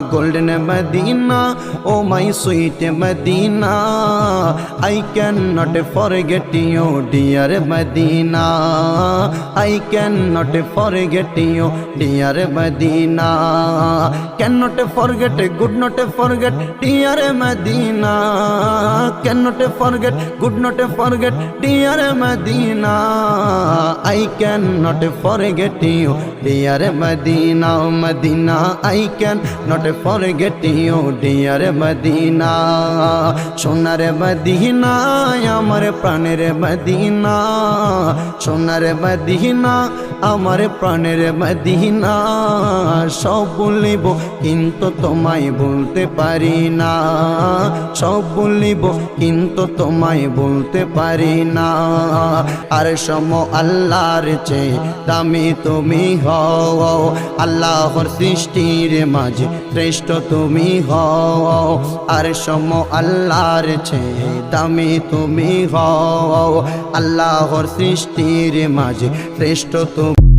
golden Medina, oh my sweet Medina, I cannot forget you, dear Medina. I cannot forget you, dear Medina. Cannot forget, good not forget, dear Medina. Cannot forget, good not forget, dear Medina. I cannot forget you, dear Medina, Medina. I cannot forget you, dear Medina. সোনার Medina আমার প্রাণের Medina, সোনার Medina আমার প্রাণের Medina. সব বলিব কিন্তু তোমায় বলতে পারি না, সব বলিব কিন্তু তোমায় বলতে পারি না। আর সম আল্লাহর চেয়ে দামি তুমি হও, আল্লাহর সৃষ্টির মাঝে শ্রেষ্ঠ তুমি হও। আর সম আল্লাহর চেয়ে দামি তুমি হও, আল্লাহর সৃষ্টির মাঝে শ্রেষ্ঠ তুমি।